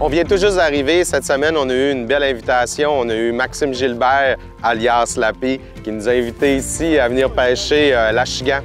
On vient tout juste d'arriver. Cette semaine, on a eu une belle invitation. On a eu Maxime Gilbert, alias Lappy, qui nous a invités ici à venir pêcher l'achigan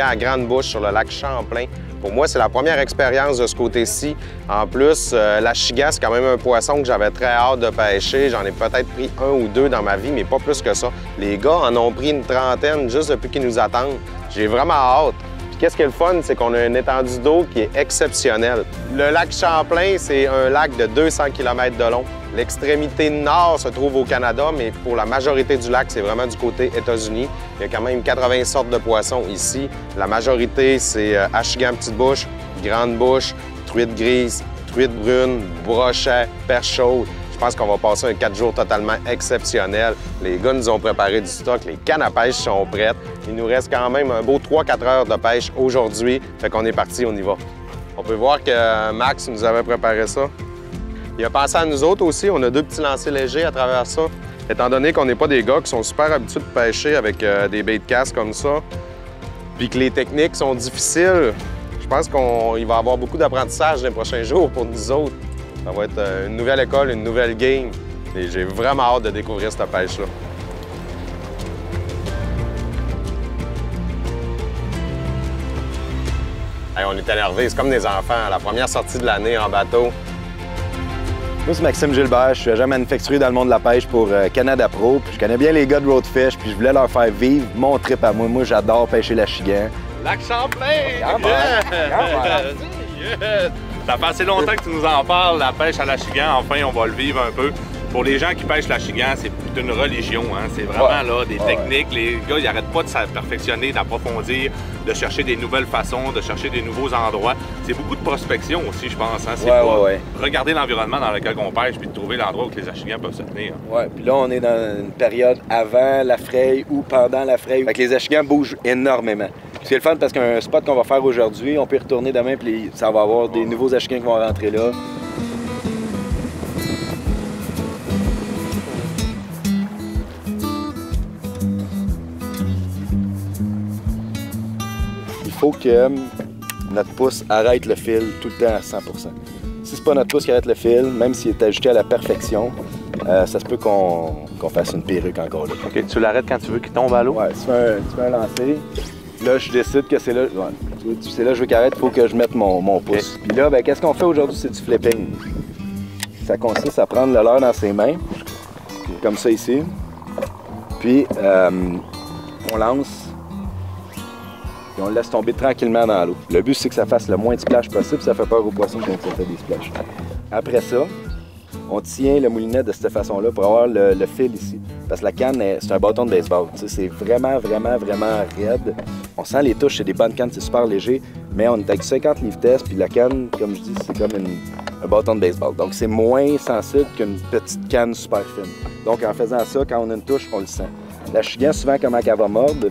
à grande bouche sur le lac Champlain. Pour moi, c'est la première expérience de ce côté-ci. En plus, l'achigan, c'est quand même un poisson que j'avais très hâte de pêcher. J'en ai peut-être pris 1 ou 2 dans ma vie, mais pas plus que ça. Les gars en ont pris une trentaine juste depuis qu'ils nous attendent. J'ai vraiment hâte. Puis qu'est-ce qui est le fun, c'est qu'on a une étendue d'eau qui est exceptionnelle. Le lac Champlain, c'est un lac de 200 km de long. L'extrémité nord se trouve au Canada, mais pour la majorité du lac, c'est vraiment du côté États-Unis. Il y a quand même 80 sortes de poissons ici. La majorité, c'est achigan petite bouche, grande bouche, truite grise, truite brune, brochet, perche chaude. Je pense qu'on va passer un 4 jours totalement exceptionnel. Les gars nous ont préparé du stock, les cannes à pêche sont prêtes. Il nous reste quand même un beau 3-4 heures de pêche aujourd'hui. Fait qu'on est parti, on y va. On peut voir que Max nous avait préparé ça. Il a pensé à nous autres aussi. On a 2 petits lancers légers à travers ça. Étant donné qu'on n'est pas des gars qui sont super habitués de pêcher avec des bait de casse comme ça, puis que les techniques sont difficiles, je pense qu'il va y avoir beaucoup d'apprentissage dans les prochains jours pour nous autres. Ça va être une nouvelle école, une nouvelle game. Et j'ai vraiment hâte de découvrir cette pêche-là. Hey, on est énervés, c'est comme des enfants. La première sortie de l'année en bateau. Moi, c'est Maxime Gilbert. Je suis agent manufacturier dans le monde de la pêche pour Canada Pro. Puis je connais bien les gars de Roadfish, puis je voulais leur faire vivre mon trip à moi. Moi, j'adore pêcher l'achigan. Lac Champlain! Ça fait assez longtemps que tu nous en parles, la pêche à l'achigan. Enfin, on va le vivre un peu. Pour les gens qui pêchent l'achigan, c'est une religion. Hein? C'est vraiment là des techniques. Les gars, ils n'arrêtent pas de se perfectionner, d'approfondir, de chercher des nouvelles façons, de chercher des nouveaux endroits. C'est beaucoup de prospection aussi, je pense. Hein? C'est regarder l'environnement dans lequel on pêche puis de trouver l'endroit où les achigans peuvent se tenir. Ouais, puis là, on est dans une période avant la fraye ou pendant la fraye. Fait que les achigans bougent énormément. C'est le fun parce qu'un spot qu'on va faire aujourd'hui, on peut y retourner demain puis ça va avoir des nouveaux achigans qui vont rentrer là. Il faut que notre pouce arrête le fil tout le temps à 100 %. Si c'est pas notre pouce qui arrête le fil, même s'il est ajusté à la perfection, ça se peut qu'on fasse une perruque encore là. OK, tu l'arrêtes quand tu veux qu'il tombe à l'eau? Ouais, tu fais un lancer. Là, je décide que c'est là. Ouais, c'est là que je veux qu'il arrête, il faut que je mette mon pouce. Puis là, ben, qu'est-ce qu'on fait aujourd'hui? C'est du flipping. Ça consiste à prendre le leurre dans ses mains, comme ça ici. Puis, on lance. Et on le laisse tomber tranquillement dans l'eau. Le but, c'est que ça fasse le moins de splash possible, ça fait peur aux poissons quand ça fait des splashes. Après ça, on tient le moulinet de cette façon-là pour avoir le fil ici. Parce que la canne, c'est un bâton de baseball. C'est vraiment, vraiment, vraiment raide. On sent les touches, c'est des bonnes cannes, c'est super léger, mais on est avec 50 livres test, puis la canne, comme je dis, c'est comme un bâton de baseball. Donc c'est moins sensible qu'une petite canne super fine. Donc en faisant ça, quand on a une touche, on le sent. L'achigan, souvent, comment elle va mordre,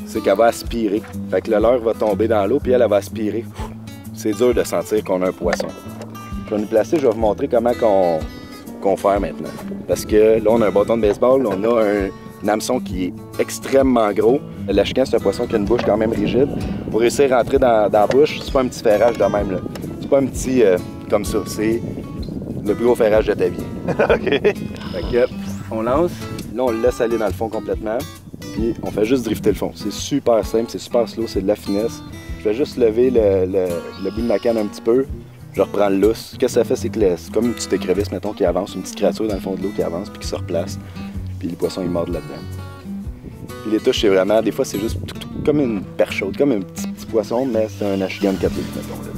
c'est qu'elle va aspirer. Fait que le leurre va tomber dans l'eau, puis elle va aspirer. C'est dur de sentir qu'on a un poisson. Je vais nous placer, je vais vous montrer comment qu'on fait maintenant. Parce que là, on a un bâton de baseball, on a un hameçon qui est extrêmement gros. L'achigan, c'est un poisson qui a une bouche quand même rigide. Pour réussir à rentrer dans la bouche, c'est pas un petit ferrage de même, là. C'est pas un petit comme ça, c'est le plus gros ferrage de ta vie. OK. Fait que, on lance, là, on le laisse aller dans le fond complètement, puis on fait juste drifter le fond. C'est super simple, c'est super slow, c'est de la finesse. Je vais juste lever le bout de ma canne un petit peu. Je reprends le lousse. Ce que ça fait, c'est que c'est comme une petite écrevisse, mettons, qui avance, une petite créature dans le fond de l'eau qui avance puis qui se replace. Puis les poissons, ils mordent là-dedans. Puis les touches, c'est vraiment, des fois, c'est juste comme une perche chaude, comme un petit poisson, mais c'est un achigan de 4 livres, mettons, là.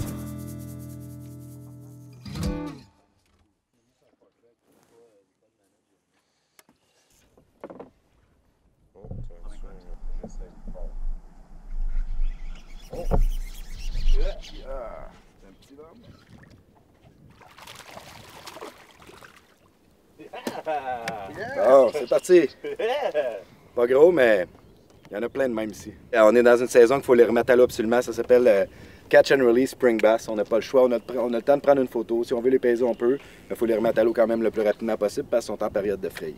Oh, c'est parti! Pas gros, mais il y en a plein de même ici. On est dans une saison qu'il faut les remettre à l'eau absolument. Ça s'appelle Catch and Release Spring Bass. On n'a pas le choix. On a le temps de prendre une photo. Si on veut les peser, on peut. Mais il faut les remettre à l'eau quand même le plus rapidement possible parce qu'ils sont en période de fraye.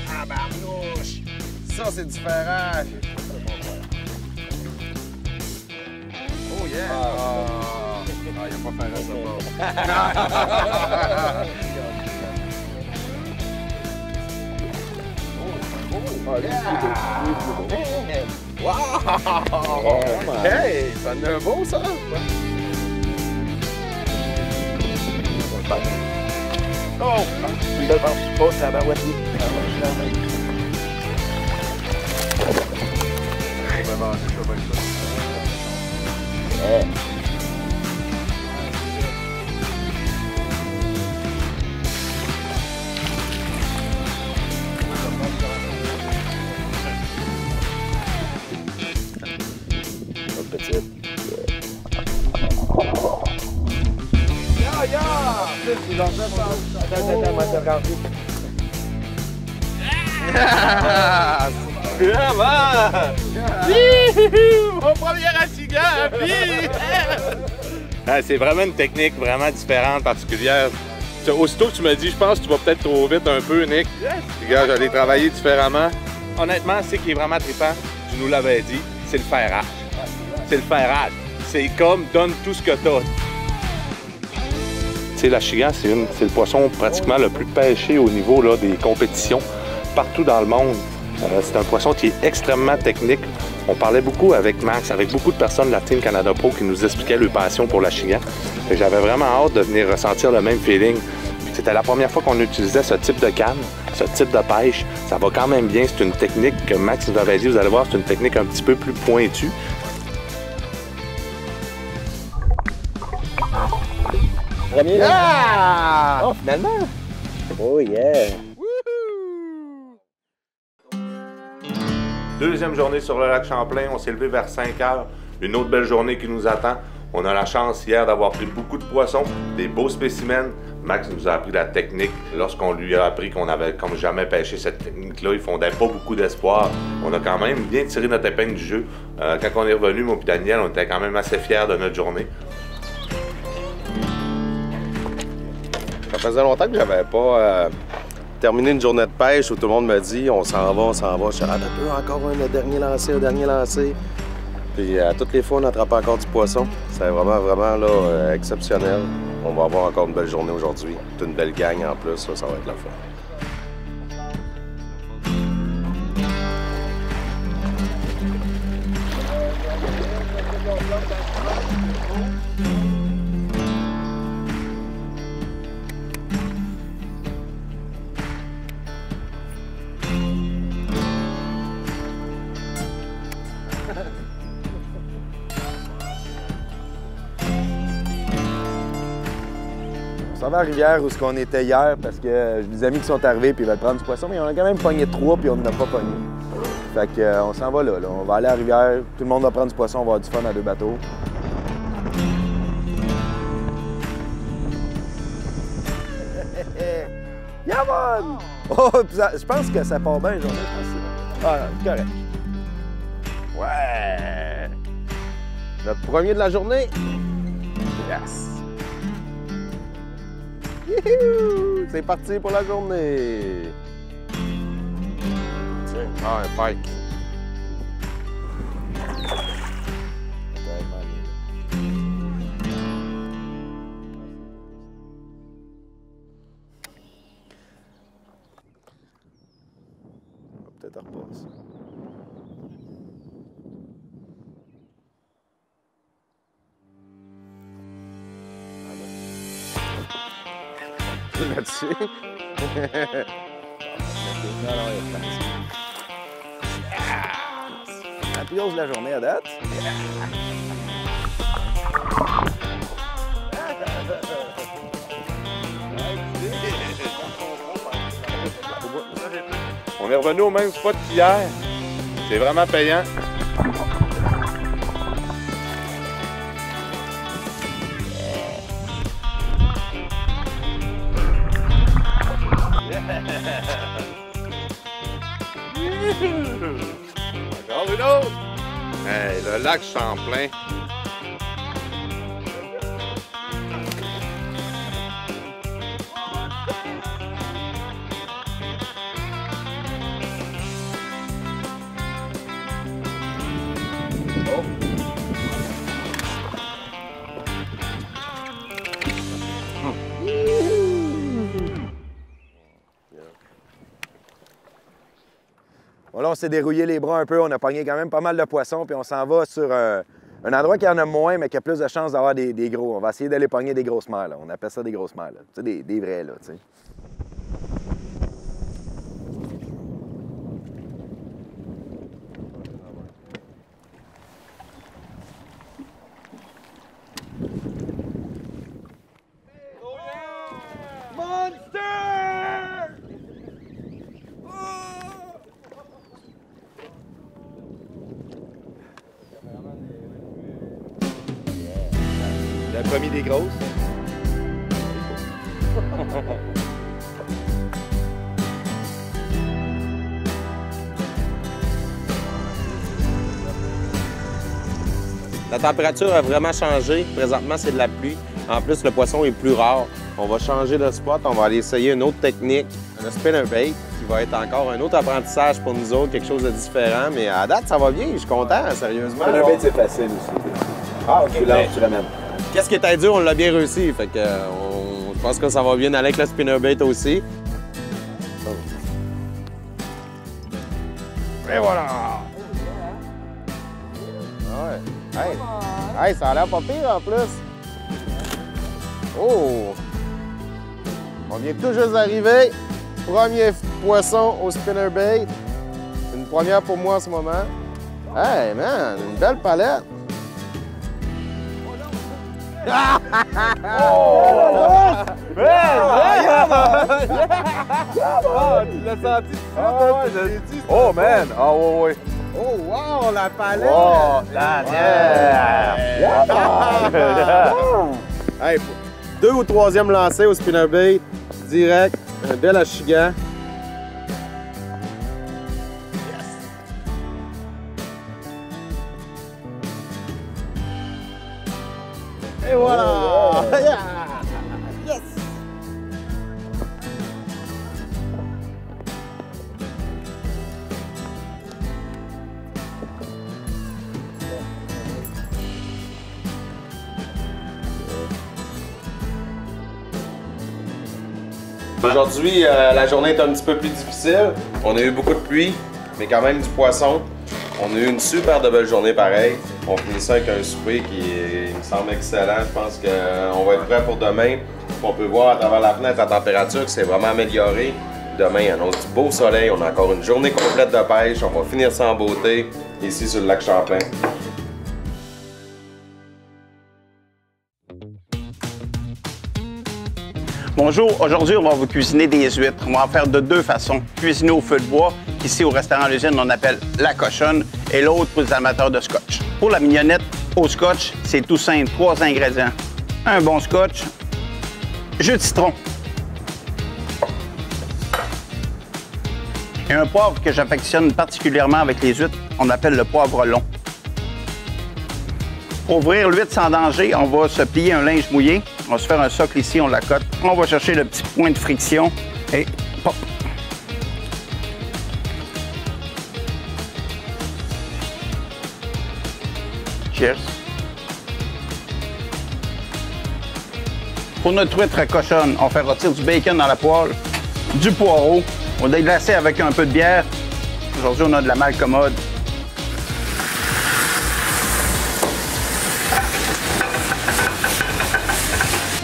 Ah, barnouche! Ça, c'est différent! il n'a pas fait ça. Wow! Hey, ça en a un beau, ça! Oh! Une belle passe, ça va, ouais. Petite. Mon premier achigan! C'est vraiment une technique vraiment différente, particulière. Aussitôt que tu me dis, je pense que tu vas peut-être trop vite un peu, Nick. Regarde, j'allais travailler différemment. Honnêtement, c'est qui est vraiment trippant, tu nous l'avais dit, c'est le ferrage. C'est le ferrage. C'est comme donne tout ce que t'as. Tu sais, l'achigan, c'est le poisson pratiquement le plus pêché au niveau là, des compétitions partout dans le monde. C'est un poisson qui est extrêmement technique. On parlait beaucoup avec Max, avec beaucoup de personnes de la Team Canada Pro qui nous expliquaient leur passion pour l'achigan. J'avais vraiment hâte de venir ressentir le même feeling. C'était la première fois qu'on utilisait ce type de canne, ce type de pêche. Ça va quand même bien. C'est une technique que Max nous avait dit, vous allez voir, c'est une technique un petit peu plus pointue. Premier là. Ah! Oh, finalement! Oh yeah! Deuxième journée sur le lac Champlain, on s'est levé vers 5 heures. Une autre belle journée qui nous attend. On a la chance hier d'avoir pris beaucoup de poissons, des beaux spécimens. Max nous a appris la technique. Lorsqu'on lui a appris qu'on avait comme jamais pêché cette technique-là, il fondait pas beaucoup d'espoir. On a quand même bien tiré notre épingle du jeu. Quand on est revenu, moi et Daniel, on était quand même assez fiers de notre journée. Ça faisait longtemps que j'avais pas terminé une journée de pêche où tout le monde me dit on s'en va, on s'en va. Je suis un peu encore un dernier lancé. Puis toutes les fois, on attrape encore du poisson. C'est vraiment là, exceptionnel. On va avoir encore une belle journée aujourd'hui. Une belle gang en plus, ça va être la fin. On s'en va à Rivière où on était hier parce que j'ai des amis qui sont arrivés puis ils veulent prendre du poisson, mais on a quand même pogné 3 puis on n'en a pas pogné. Fait que on s'en va là. On va aller à Rivière, tout le monde va prendre du poisson, on va avoir du fun à 2 bateaux. Yeah man! Oh, je pense que ça part bien, journée, je pense. Ah, correct. Ouais! Notre premier de la journée. Yes! C'est parti pour la journée! Tiens, un pike. On va peut-être repasser. Là-dessus. La plus grosse de la journée à date. On est revenu au même spot qu'hier. C'est vraiment payant. Encore une autre! Hey, le lac Champlain. Bon, là, on s'est dérouillé les bras un peu. On a pogné quand même pas mal de poissons. Puis on s'en va sur un endroit qui en a moins, mais qui a plus de chances d'avoir des gros. On va essayer d'aller pogner des grosses mers. Là. On appelle ça des grosses mers. Tu sais, des vrais, là, tu sais. Le premier des grosses. La température a vraiment changé. Présentement, c'est de la pluie. En plus, le poisson est plus rare. On va changer de spot. On va aller essayer une autre technique, un spinnerbait, qui va être encore un autre apprentissage pour nous autres, quelque chose de différent. Mais à date, ça va bien. Je suis content, sérieusement. Spinnerbait, c'est facile aussi. Ah, OK. Tu lances, tu ramènes. Qu'est-ce qui était dur, on l'a bien réussi. Fait que je pense que ça va bien aller avec le spinnerbait aussi. Et voilà! Ouais. Hey, ça a l'air pas pire en plus. Oh! On vient tout juste d'arriver. Premier poisson au spinnerbait. C'est une première pour moi en ce moment. Hey man, une belle palette. Oh! Tu l'as senti? Oh man! Ah ouais, ouais. Oh wow, la palette! Oh, la Hey, deux ou troisième lancé au spinnerbait, direct, un bel achigan. Et voilà! Yeah! Yes! Aujourd'hui, la journée est un petit peu plus difficile. On a eu beaucoup de pluie, mais quand même du poisson. On a eu une super de belle journée pareil. On finit ça avec un souper qui me semble excellent. Je pense qu'on va être prêt pour demain. On peut voir à travers la fenêtre la température qui s'est vraiment améliorée. Demain, il annonce du beau soleil. On a encore une journée complète de pêche. On va finir ça en beauté ici sur le lac Champlain. Bonjour, aujourd'hui on va vous cuisiner des huîtres. On va en faire de deux façons. Cuisiner au feu de bois, qu'ici au restaurant L'Usine on appelle la cochonne, et l'autre pour les amateurs de scotch. Pour la mignonnette au scotch, c'est tout simple, 3 ingrédients. Un bon scotch, jus de citron et un poivre que j'affectionne particulièrement avec les huîtres, on appelle le poivre long. Pour ouvrir l'huître sans danger, on va se plier un linge mouillé. On va se faire un socle ici, on l'accote. On va chercher le petit point de friction et pop! Cheers! Pour notre huître cochonne, on fait rôtir du bacon dans la poêle, du poireau. On va déglacer avec un peu de bière. Aujourd'hui, on a de la malcommode.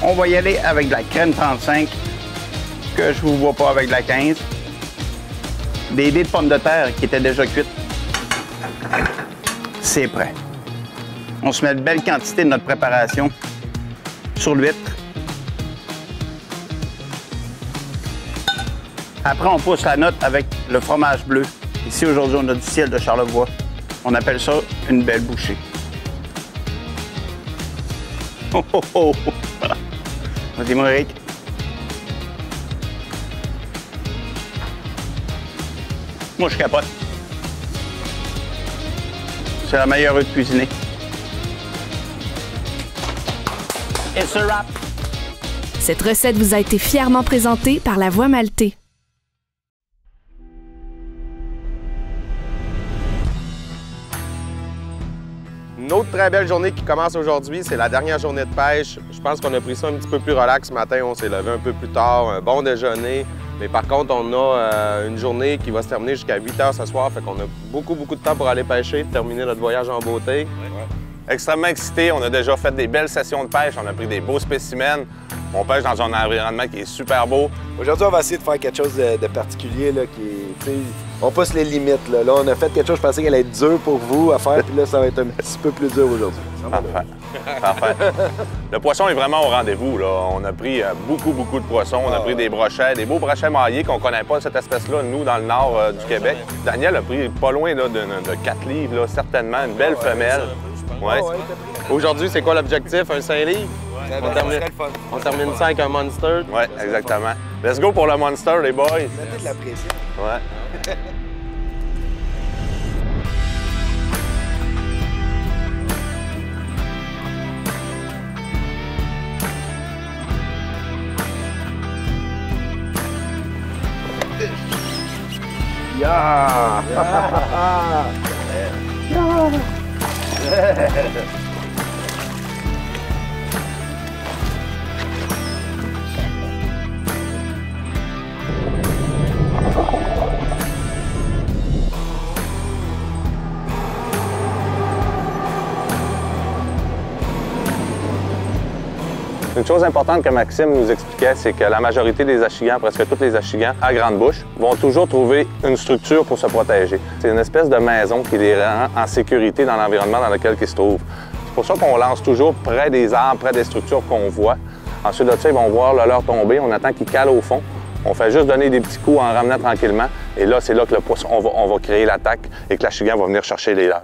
On va y aller avec de la crème 35, que je vous vois pas avec de la 15. Des dés de pommes de terre qui étaient déjà cuites. C'est prêt. On se met une belle quantité de notre préparation sur l'huître. Après, on pousse la note avec le fromage bleu. Ici, aujourd'hui, on a du ciel de Charlevoix. On appelle ça une belle bouchée. Oh, oh, oh! Vas-y, mon Eric. Moi, je capote. C'est la meilleure de cuisiner. Et ce wrap. Cette recette vous a été fièrement présentée par La Voie Maltais. Une autre très belle journée qui commence aujourd'hui, c'est la dernière journée de pêche. Je pense qu'on a pris ça un petit peu plus relax ce matin. On s'est levé un peu plus tard, un bon déjeuner, Mais par contre, on a une journée qui va se terminer jusqu'à 8 h ce soir. Fait qu'on a beaucoup de temps pour aller pêcher, terminer notre voyage en beauté. Ouais. Extrêmement excité. On a déjà fait des belles sessions de pêche. On a pris des beaux spécimens. On pêche dans un environnement qui est super beau. Aujourd'hui, on va essayer de faire quelque chose de particulier, là, qui est, on pousse les limites. Là, on a fait quelque chose, je pensais qu'elle allait être dur pour vous à faire, puis là, ça va être un petit peu plus dur aujourd'hui. Parfait. Parfait. Le poisson est vraiment au rendez-vous, là. On a pris beaucoup de poissons. On a pris des brochets, des beaux brochets maillés qu'on ne connaît pas, cette espèce-là, nous, dans le nord du Québec. Daniel a pris pas loin là, de 4 livres, là, certainement, une belle femelle. Ouais. Aujourd'hui, c'est quoi l'objectif? Un 5 livres? On termine ça avec un monster. Oui, exactement. Let's go pour le monster, les boys. Mettez de la pression. Ouais. Yeah! Une chose importante que Maxime nous expliquait, c'est que la majorité des achigans, presque tous les achigans à grande bouche, vont toujours trouver une structure pour se protéger. C'est une espèce de maison qui les rend en sécurité dans l'environnement dans lequel ils se trouvent. C'est pour ça qu'on lance toujours près des arbres, près des structures qu'on voit. Ensuite de ça, ils vont voir le leurre tomber. On attend qu'il cale au fond. On fait juste donner des petits coups en ramenant tranquillement. Et là, c'est là que le poisson, on va créer l'attaque et que l'achigan va venir chercher les leurres.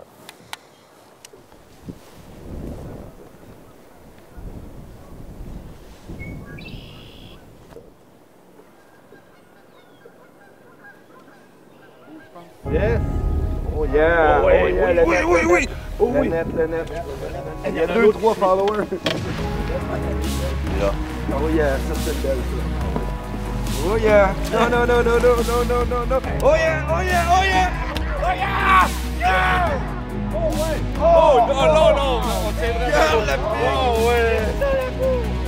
Yes! Oh yeah! Oh, oui, oh yeah, oui, le oui, net, oui, le oui. net. Oh, le oui. net, le net. Il y a 2-3 followers. Là. Oh yeah, ça c'est belle ça. Oh yeah! Non, non, non, non, non, non, non, non, non. Oh yeah! Oh yeah! Oh yeah! Oh yeah! Yeah! Oh ouais! Oh, non, non, non! On tient Regarde la Oh, ouais!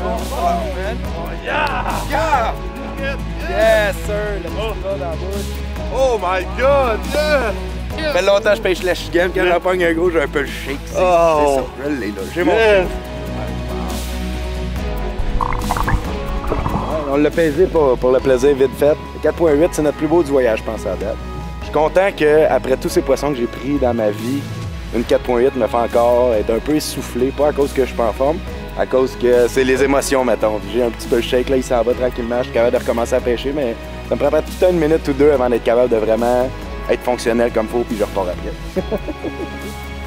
Oh man! Oh yeah! Yeah! Yes sir! Le petit gars dans la bouche. Oh my god! Yeah! Ça fait longtemps que je pêche la chigan, quand j'en pogne un gros, j'ai un peu le shake. C'est ça, je l'ai là. J'ai mon Yes. On l'a pesé pour le plaisir vite fait. 4.8, c'est notre plus beau du voyage, je pense, à date. Je suis content qu'après tous ces poissons que j'ai pris dans ma vie, une 4.8 me fait encore être un peu essoufflé, pas à cause que je suis pas en forme, à cause que c'est les émotions, mettons. J'ai un petit peu le shake, là, il s'en va tranquillement, je suis capable de recommencer à pêcher, mais ça me prend peut-être une minute ou deux avant d'être capable de vraiment être fonctionnel comme il faut, puis je repars après.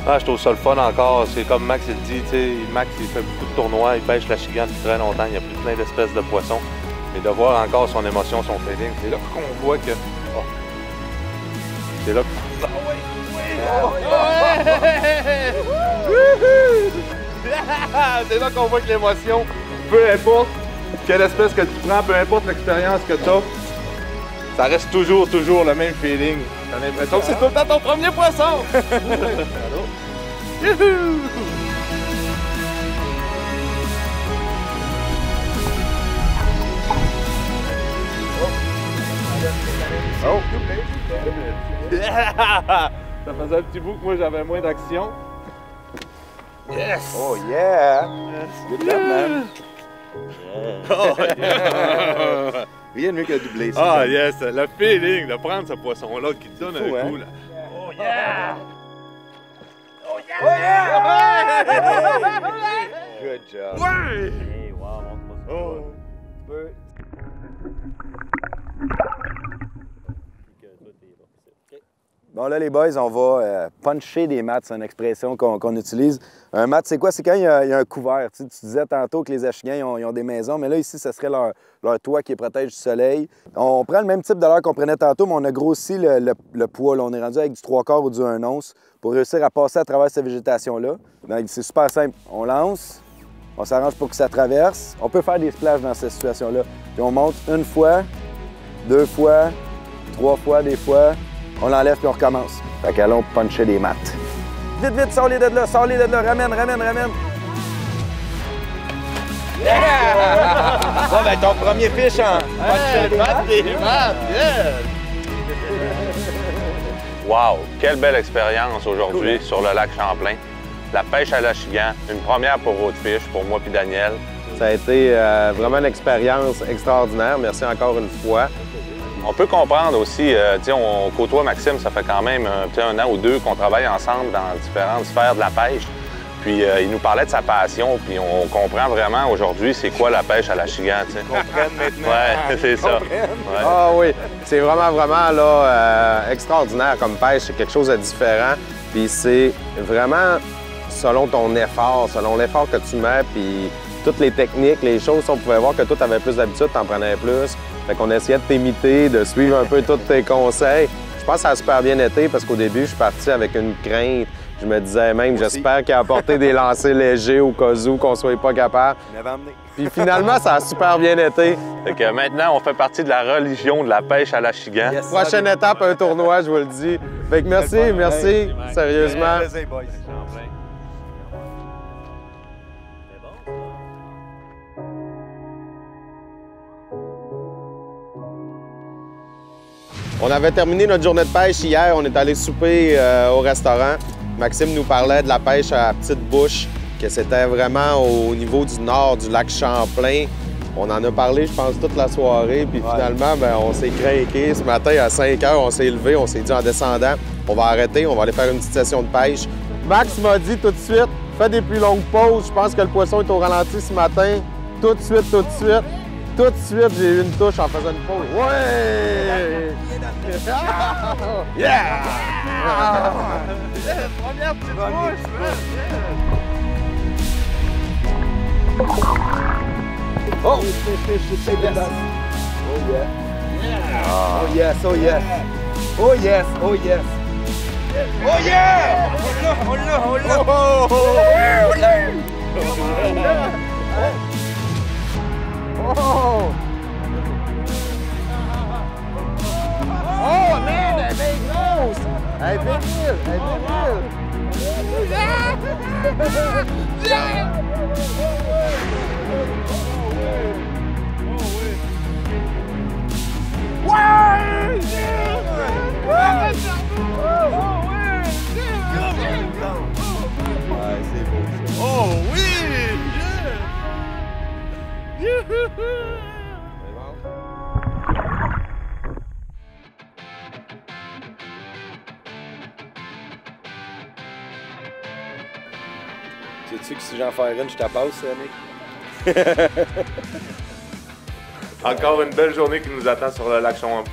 Ah, je trouve ça le fun encore. C'est comme Max il dit, tu sais, Max il fait beaucoup de tournois, il pêche la chigan depuis très longtemps, il y a plein d'espèces de poissons. Et de voir encore son émotion, son feeling, c'est là qu'on voit que. Oh. C'est là que. Ah oui! C'est là qu'on voit que l'émotion, peu importe quelle espèce que tu prends, peu importe l'expérience que tu as, ça reste toujours le même feeling. T'as l'impression que c'est tout le temps ton premier poisson! Youhou! Oh! Ça faisait un petit bout que moi j'avais moins d'action. Yes! Oh yeah! Good job, man! Oh, yeah. Rien de mieux que doubler ça. Ah yes! Le feeling de prendre ce poisson-là qui te donne fou, un hein? coup là. Oh yeah! Oh yeah! Good job! Ouais! Hey, wow, montre-moi ça. Bon là les boys, on va puncher des mats, c'est une expression qu'on utilise. Un mat, c'est quoi? C'est quand il y a un couvert. Tu disais tantôt que les achigans, ils ont des maisons, mais là ici, ce serait leur toit qui les protège du soleil. On prend le même type de leurre qu'on prenait tantôt, mais on a grossi le poids. Là. On est rendu avec du 3/4 ou du 1 once pour réussir à passer à travers cette végétation-là. Donc c'est super simple. On lance, on s'arrange pour que ça traverse. On peut faire des splashes dans cette situation-là. Puis on monte une fois, 2 fois, 3 fois, des fois. On l'enlève puis on recommence. Fait qu'allons puncher des mattes. Vite, vite, sors-les de là, ramène. Bon, ben, ton premier fiche en... Wow! Quelle belle expérience aujourd'hui sur le lac Champlain. La pêche à l'Achigan, une première pour Roadfish, pour moi puis Daniel. Ça a été vraiment une expérience extraordinaire. Merci encore une fois. On peut comprendre aussi, on côtoie Maxime, ça fait quand même un an ou deux qu'on travaille ensemble dans différentes sphères de la pêche. Puis il nous parlait de sa passion, puis on comprend vraiment aujourd'hui c'est quoi la pêche à l'Achigan. On comprenne maintenant. Ouais, c'est ça. Ouais. Ah oui, c'est vraiment là, extraordinaire comme pêche. C'est quelque chose de différent. Puis c'est vraiment selon ton effort, selon l'effort que tu mets, puis toutes les techniques, les choses, on pouvait voir que toi, tu avais plus d'habitude, tu en prenais plus. Fait qu'on essayait de t'imiter, de suivre un peu tous tes conseils. Je pense que ça a super bien été parce qu'au début, je suis parti avec une crainte. Je me disais même, j'espère qu'il a apporté des lancers légers au cas où qu'on soit pas capable. Il m'avait emmené. Puis finalement, ça a super bien été. Fait que maintenant, on fait partie de la religion de la pêche à l'Achigan. Yes. Prochaine étape, un tournoi, je vous le dis. Fait que merci, sérieusement. Plaisir, boys. On avait terminé notre journée de pêche hier. On est allé souper au restaurant. Maxime nous parlait de la pêche à petite bouche, que c'était vraiment au niveau du nord du lac Champlain. On en a parlé, je pense, toute la soirée. Puis finalement, on s'est craqué. Ce matin, à 5 h, on s'est levé. On s'est dit en descendant, on va arrêter, on va aller faire une petite session de pêche. Max m'a dit tout de suite, fais des plus longues pauses. Je pense que le poisson est au ralenti ce matin. Tout de suite, tout de suite. Tout de suite, j'ai eu une touche en faisant une pause. Ouais! Yeah! Première petite touche, oh! Oh yes, oh yes. Oh yes, oh yes. Oh yeah! Oh là, oh là, oh là! Oh! Oh, man, that big nose! Hey, big deal! Hey, big deal! Oh oui! Sais-tu que si j'en fais une, je te passe, Nick? Encore une belle journée qui nous attend sur le lac Champlain.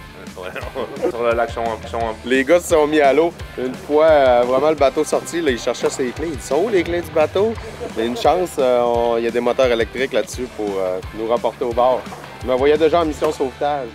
Sur le lac Champlain. Les gars se sont mis à l'eau. Une fois vraiment le bateau sorti, là, ils cherchaient ses clés. Ils sont où les clés du bateau? Mais une chance, il y a des moteurs électriques là-dessus pour nous rapporter au bord. Je me voyais déjà en mission sauvetage.